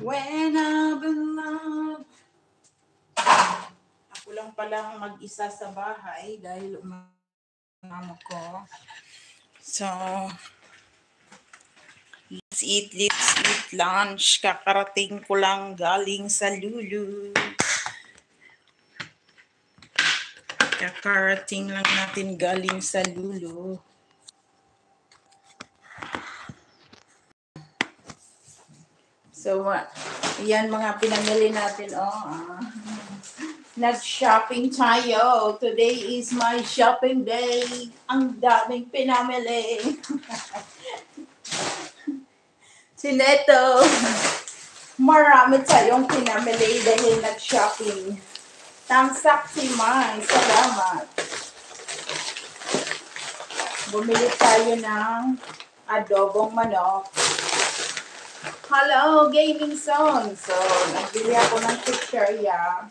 When I've been loved. Ako lang palang mag-isa sa bahay dahil umama ko. So, let's eat lunch. Kakarating ko lang galing sa Lulu. Kakarating lang natin galing sa Lulu. So, yan mga pinamili natin. Nag-shopping tayo. Today is my shopping day. Ang daming pinamili. Si Neto, marami tayong pinamili dahil nag-shopping. Tamsak si Mai. Salamat. Bumili tayo ng adobong manok. Hello, Gaming Zone. So, nagbili ako ng chichirya.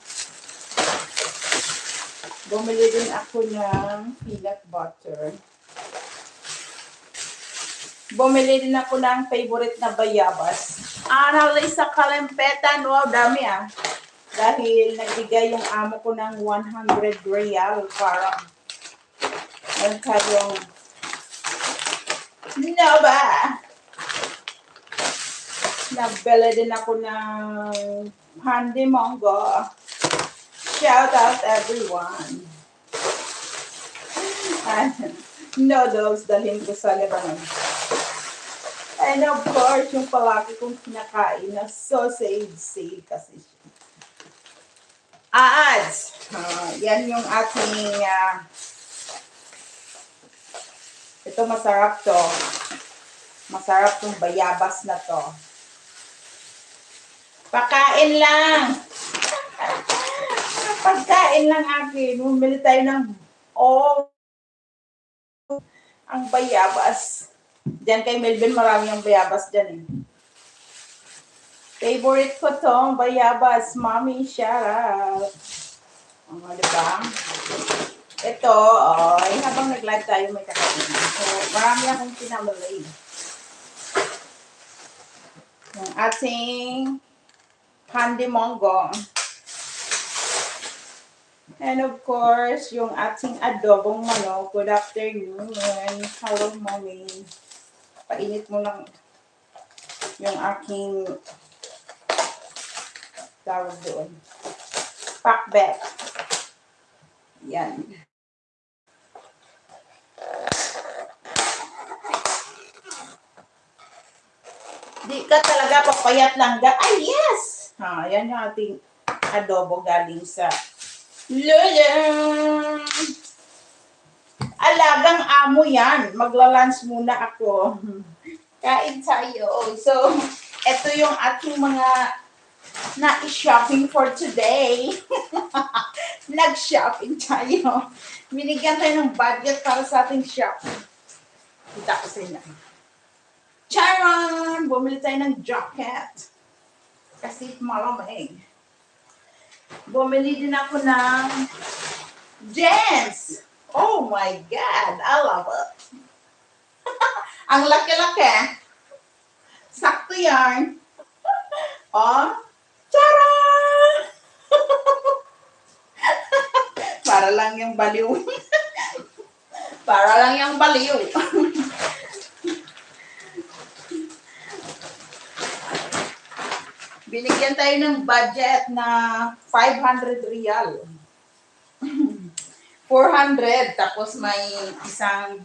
Bumili din ako ng peanut butter. Bumili din ako ng favorite na bayabas. Anali sa kalempetan. Wow, dami Dahil nagbigay yung amo ko ng 100 real para magkayong ba? Nagbili din ako ng Handy Mongo. Shout out everyone. Noodles dalhin ko sa Lebanon. And of course, yung palagi kong kinakain na sausage kasi siya. Ads! Yan yung ating ito masarap to. Masarap tong bayabas na to. Pagkain lang. Pagkain lang akin. Bumili tayo ng ang bayabas. Diyan kay Melvin, marami ang bayabas dyan Favorite ko tong bayabas. Mommy, shout out. Diba? Ito, habang nag-live tayo may kakain. So, marami akong pinamili. Yung ating Handy Mongo. And of course, yung ating adobong manok. Good afternoon. Hello, mommy. Painit mo lang yung aking tawag doon. Pakbet. Yan. Di ka talaga papayat lang. Ay, yes! Yan yung ating adobo galing sa Lulu. Alagang amo yan. Magla-lunch muna ako. Kain tayo. So, ito yung ating mga na-shopping for today. Nag-shopping tayo. Binigyan tayo ng budget para sa ating shopping. Kita ko sa inyo. Charon! Bumili tayo ng jacket. Kasi malamig. Bumili din ako ng jeans. Oh my God! I love it. Ang laki-laki. Sakto yan. Charon! Para lang yung baliw. Para lang yung baliw. Binigyan tayo ng budget na 500 real. 400. Tapos may isang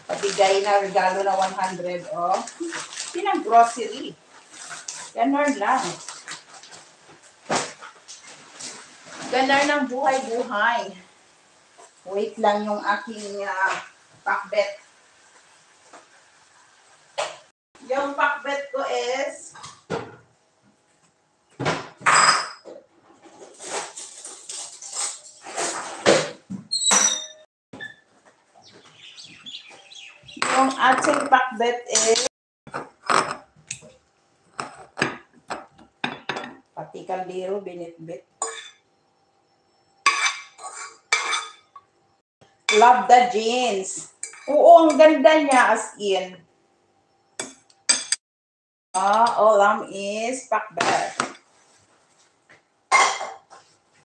pabigay na regalo na 100. Pinag-grocery. Ganon lang. Ganon ng buhay-buhay. Wait lang yung aking pakbet. Yung pakbet ko is yung ating pakbet is pati kaldero binitbit. Love the jeans. Oo, ang ganda niya as in. Ulam is pakbet.